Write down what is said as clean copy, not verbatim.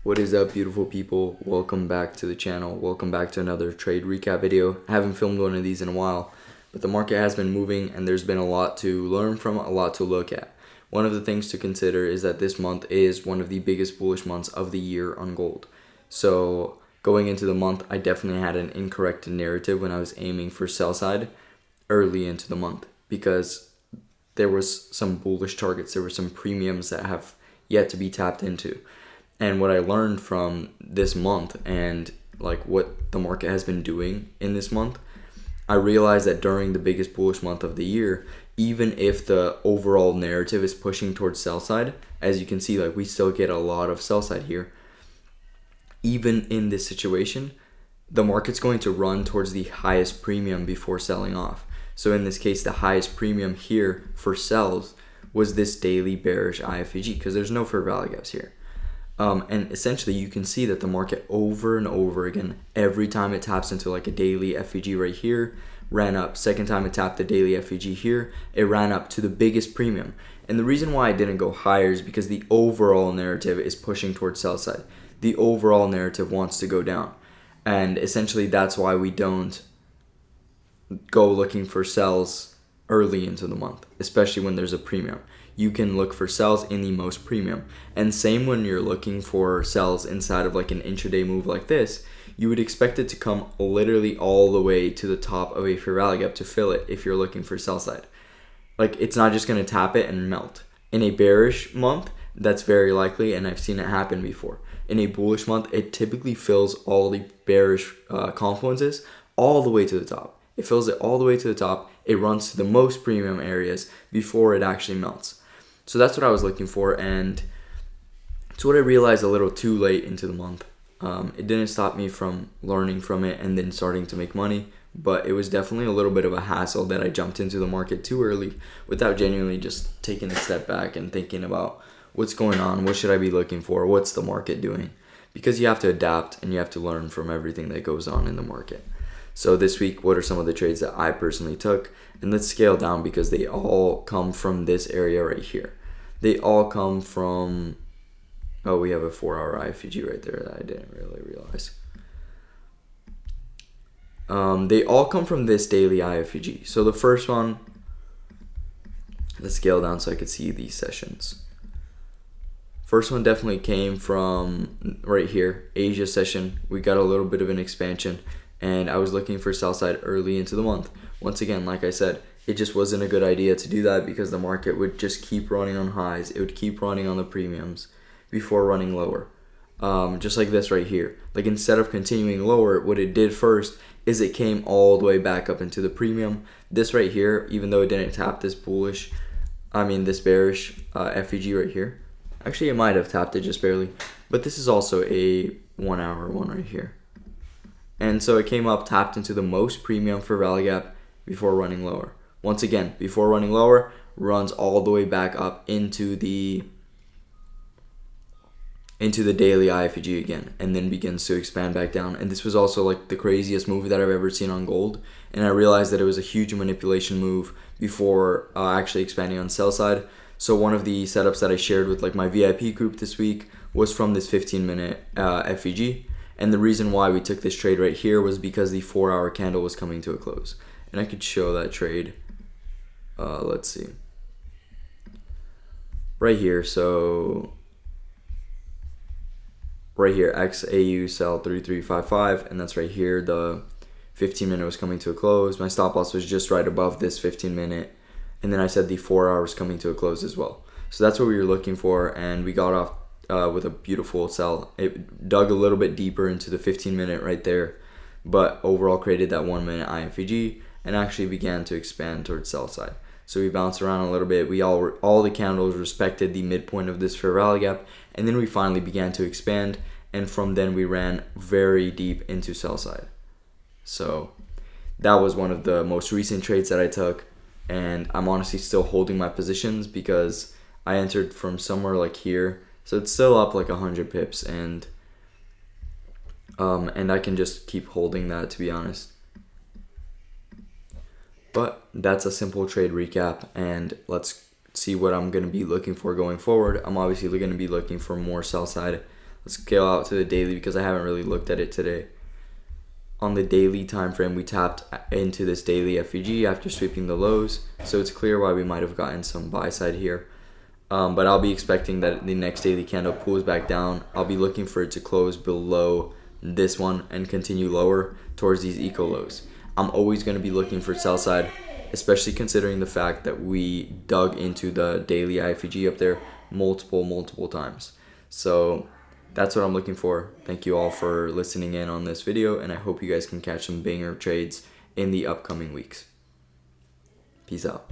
What is up, beautiful people? Welcome back to the channel. Welcome back to another trade recap video. I haven't filmed one of these in a while, but the market has been moving and there's been a lot to learn from, a lot to look at. One of the things to consider is that this month is one of the biggest bullish months of the year on gold. So going into the month, I definitely had an incorrect narrative when I was aiming for sell side early into the month, because there was some bullish targets, there were some premiums that have yet to be tapped into. And what I learned from this month and like what the market has been doing in this month, I realized that during the biggest bullish month of the year, even if the overall narrative is pushing towards sell side, as you can see, like we still get a lot of sell side here. Even in this situation, the market's going to run towards the highest premium before selling off. So in this case, the highest premium here for sells was this daily bearish IFVG, because there's no fair value gaps here. And essentially you can see that the market over and over again, every time it taps into like a daily FVG right here, ran up. Second time it tapped the daily FVG here, it ran up to the biggest premium. And the reason why I didn't go higher is because the overall narrative is pushing towards sell side. The overall narrative wants to go down. And essentially that's why we don't go looking for sells early into the month, especially when there's a premium. You can look for sells in the most premium. And same when you're looking for sells inside of like an intraday move like this, you would expect it to come literally all the way to the top of a fair value gap to fill it if you're looking for sell side. Like it's not just going to tap it and melt. In a bearish month, that's very likely, and I've seen it happen before. In a bullish month, it typically fills all the bearish confluences all the way to the top. It fills it all the way to the top. It runs to the most premium areas before it actually melts. So that's what I was looking for, and it's what I realized a little too late into the month. It didn't stop me from learning from it and then starting to make money, but it was definitely a little bit of a hassle that I jumped into the market too early without genuinely just taking a step back and thinking about what's going on, what should I be looking for, what's the market doing, because you have to adapt and you have to learn from everything that goes on in the market. So this week, what are some of the trades that I personally took? And let's scale down because they all come from this area right here. They all come from, oh, we have a 4-hour IFVG right there that I didn't really realize. They all come from this daily IFVG. So the first one, let's scale down so I could see these sessions. First one definitely came from right here, Asia session. We got a little bit of an expansion, and I was looking for sell side early into the month. Once again, like I said, it just wasn't a good idea to do that because the market would just keep running on highs. It would keep running on the premiums before running lower. Just like this right here. Like instead of continuing lower, what it did first is it came all the way back up into the premium. This right here, even though it didn't tap this bearish FVG right here. Actually, it might have tapped it just barely. But this is also a 1-hour one right here. And so it came up, tapped into the most premium for value gap before running lower. Once again, before running lower, runs all the way back up into the daily IFVG again, and then begins to expand back down. And this was also like the craziest move that I've ever seen on gold. And I realized that it was a huge manipulation move before actually expanding on sell side. So one of the setups that I shared with like my VIP group this week was from this 15-minute FVG. And the reason why we took this trade right here was because the 4-hour candle was coming to a close. And I could show that trade. Let's see. Right here, so right here, XAU sell 3355, and that's right here. The 15-minute was coming to a close. My stop loss was just right above this 15-minute. And then I said the 4 hours coming to a close as well. So that's what we were looking for, and we got off with a beautiful sell. It dug a little bit deeper into the 15-minute right there, but overall created that 1-minute IFVG and actually began to expand towards sell side. So we bounced around a little bit. All the candles respected the midpoint of this fair value gap, and then we finally began to expand, and from then we ran very deep into sell side. So that was one of the most recent trades that I took, and I'm honestly still holding my positions because I entered from somewhere like here. So it's still up like 100 pips, and I can just keep holding that, to be honest. But that's a simple trade recap, and let's see what I'm going to be looking for going forward. I'm obviously going to be looking for more sell side Let's scale out to the daily because I haven't really looked at it today. On the daily time frame, we tapped into this daily FVG after sweeping the lows, so it's clear why we might have gotten some buy side here. But I'll be expecting that the next daily candle pulls back down. I'll be looking for it to close below this one and continue lower towards these eco lows. I'm always going to be looking for sell side, especially considering the fact that we dug into the daily IFEG up there multiple times. So that's what I'm looking for. Thank you all for listening in on this video, and I hope you guys can catch some banger trades in the upcoming weeks. Peace out.